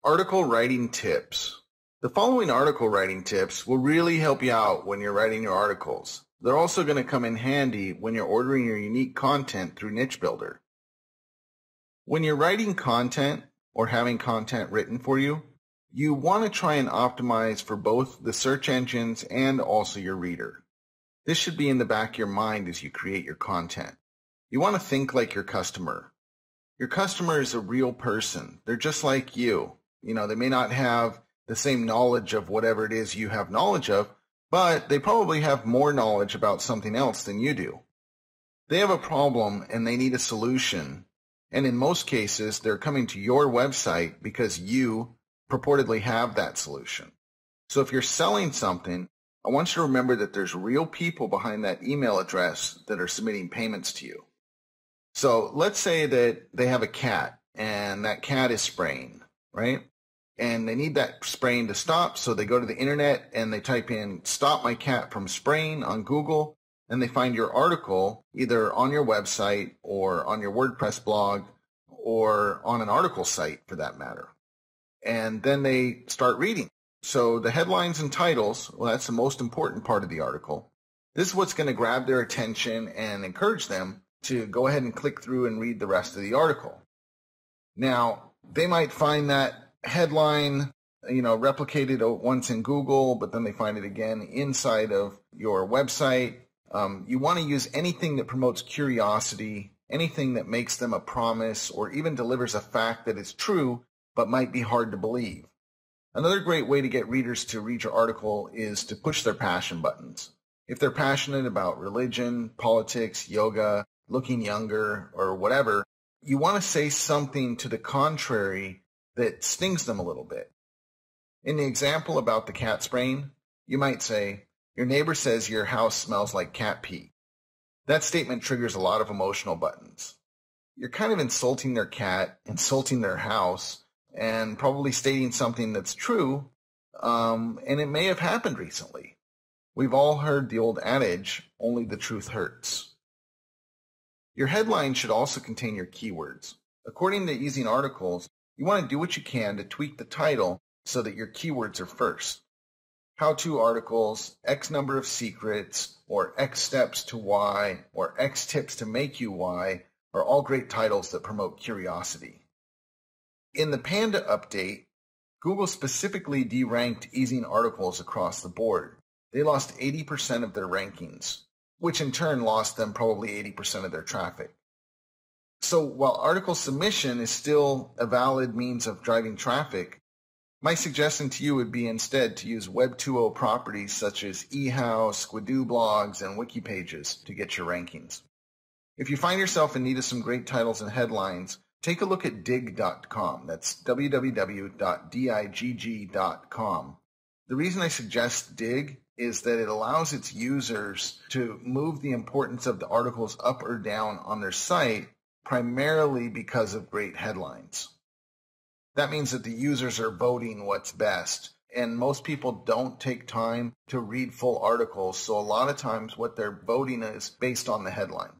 Article writing tips. The following article writing tips will really help you out when you're writing your articles. They're also going to come in handy when you're ordering your unique content through NicheBuilder. When you're writing content or having content written for you, you want to try and optimize for both the search engines and also your reader. This should be in the back of your mind as you create your content. You want to think like your customer. Your customer is a real person. They're just like you. They may not have the same knowledge of whatever it is you have knowledge of, but they probably have more knowledge about something else than you do. They have a problem and they need a solution. And in most cases, they're coming to your website because you purportedly have that solution. So if you're selling something, I want you to remember that there's real people behind that email address that are submitting payments to you. So let's say that they have a cat and that cat is spraying, right? And they need that spraying to stop, so they go to the internet and they type in "stop my cat from spraying" on Google, and they find your article either on your website or on your WordPress blog or on an article site for that matter. And then they start reading. So the headlines and titles, well, that's the most important part of the article. This is what's going to grab their attention and encourage them to go ahead and click through and read the rest of the article. Now, they might find that headline, replicated once in Google, but then they find it again inside of your website. You want to use anything that promotes curiosity, anything that makes them a promise, or even delivers a fact that is true, but might be hard to believe. Another great way to get readers to read your article is to push their passion buttons. If they're passionate about religion, politics, yoga, looking younger, or whatever, you want to say something to the contrary that stings them a little bit. In the example about the cat spraying, you might say, "Your neighbor says your house smells like cat pee." That statement triggers a lot of emotional buttons. You're kind of insulting their cat, insulting their house, and probably stating something that's true, and it may have happened recently. We've all heard the old adage, "only the truth hurts." Your headline should also contain your keywords. According to Easy Articles, you want to do what you can to tweak the title so that your keywords are first. How-to articles, X number of secrets, or X steps to Y, or X tips to make you Y are all great titles that promote curiosity. In the Panda update, Google specifically deranked Easy Articles across the board. They lost 80% of their rankings, which in turn lost them probably 80% of their traffic. So while article submission is still a valid means of driving traffic, my suggestion to you would be instead to use Web 2.0 properties such as eHouse, Squidoo blogs, and wiki pages to get your rankings. If you find yourself in need of some great titles and headlines, take a look at dig.com. That's www.digg.com. The reason I suggest Dig is that it allows its users to move the importance of the articles up or down on their site primarily because of great headlines. That means that the users are voting what's best, and most people don't take time to read full articles, so a lot of times what they're voting is based on the headline.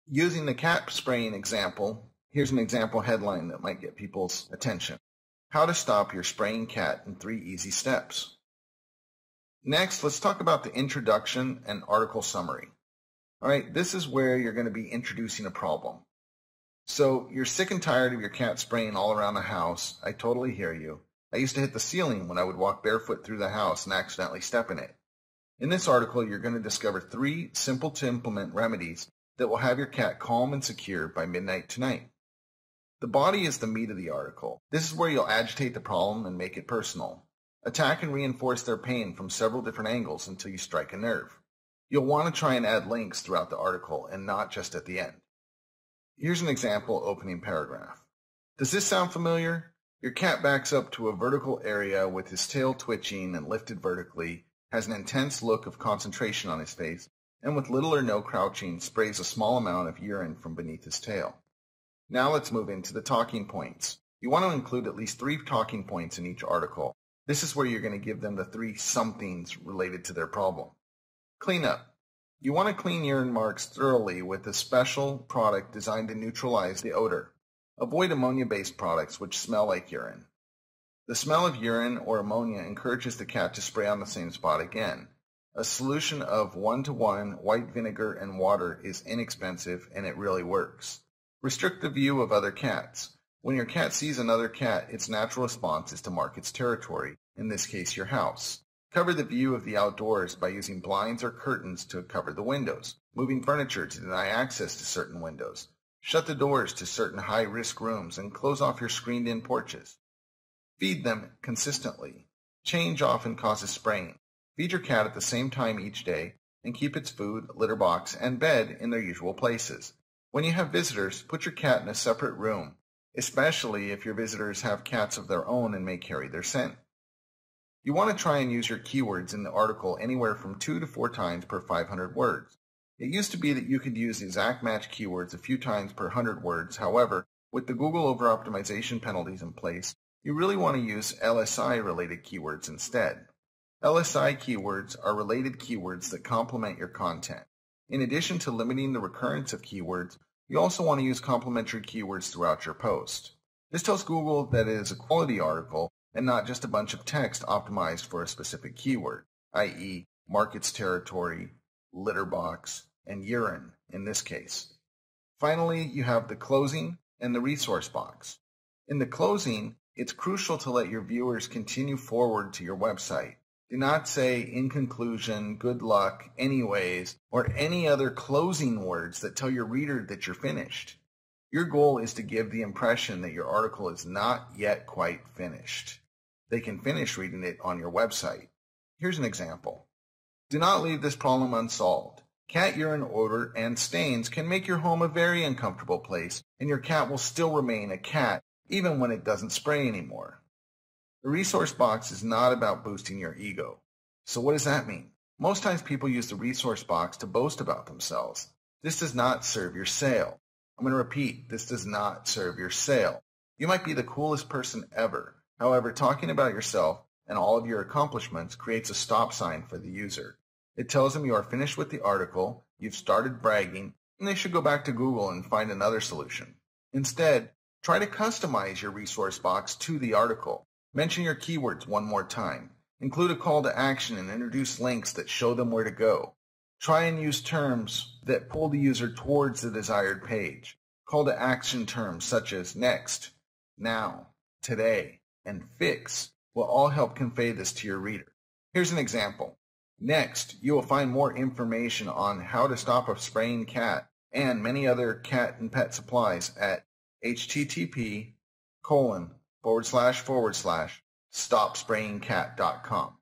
Using the cat spraying example, here's an example headline that might get people's attention. How to stop your spraying cat in 3 easy steps. Next, let's talk about the introduction and article summary. All right, this is where you're going to be introducing a problem. So you're sick and tired of your cat spraying all around the house. I totally hear you. I used to hit the ceiling when I would walk barefoot through the house and accidentally step in it. In this article, you're going to discover 3 simple to implement remedies that will have your cat calm and secure by midnight tonight. The body is the meat of the article. This is where you'll agitate the problem and make it personal. Attack and reinforce their pain from several different angles until you strike a nerve. You'll want to try and add links throughout the article and not just at the end. Here's an example opening paragraph. Does this sound familiar? Your cat backs up to a vertical area with his tail twitching and lifted vertically, has an intense look of concentration on his face, and with little or no crouching sprays a small amount of urine from beneath his tail. Now let's move into the talking points. You want to include at least 3 talking points in each article. This is where you're going to give them the 3 somethings related to their problem. Clean up. You want to clean urine marks thoroughly with a special product designed to neutralize the odor. Avoid ammonia-based products which smell like urine. The smell of urine or ammonia encourages the cat to spray on the same spot again. A solution of 1-to-1 white vinegar and water is inexpensive and it really works. Restrict the view of other cats. When your cat sees another cat, its natural response is to mark its territory, in this case your house. Cover the view of the outdoors by using blinds or curtains to cover the windows, moving furniture to deny access to certain windows. Shut the doors to certain high-risk rooms and close off your screened-in porches. Feed them consistently. Change often causes spraying. Feed your cat at the same time each day and keep its food, litter box, and bed in their usual places. When you have visitors, put your cat in a separate room, especially if your visitors have cats of their own and may carry their scent. You want to try and use your keywords in the article anywhere from 2 to 4 times per 500 words. It used to be that you could use exact match keywords a few times per 100 words. However, with the Google over-optimization penalties in place, you really want to use LSI-related keywords instead. LSI keywords are related keywords that complement your content. In addition to limiting the recurrence of keywords, you also want to use complementary keywords throughout your post. This tells Google that it is a quality article and not just a bunch of text optimized for a specific keyword, i.e. market's territory, litter box, and urine in this case. Finally, you have the closing and the resource box. In the closing, it's crucial to let your viewers continue forward to your website. Do not say, in conclusion, good luck, anyways, or any other closing words that tell your reader that you're finished. Your goal is to give the impression that your article is not yet quite finished. They can finish reading it on your website. Here's an example. Do not leave this problem unsolved. Cat urine odor and stains can make your home a very uncomfortable place, and your cat will still remain a cat even when it doesn't spray anymore. The resource box is not about boosting your ego. So what does that mean? Most times people use the resource box to boast about themselves. This does not serve your sale. I'm going to repeat, this does not serve your sale. You might be the coolest person ever. However, talking about yourself and all of your accomplishments creates a stop sign for the user. It tells them you are finished with the article, you've started bragging, and they should go back to Google and find another solution. Instead, try to customize your resource box to the article. Mention your keywords one more time. Include a call to action and introduce links that show them where to go. Try and use terms that pull the user towards the desired page. Call to action terms such as next, now, today, and fix will all help convey this to your reader. Here's an example. Next, you will find more information on how to stop a spraying cat and many other cat and pet supplies at http:// stopsprayingcat.com.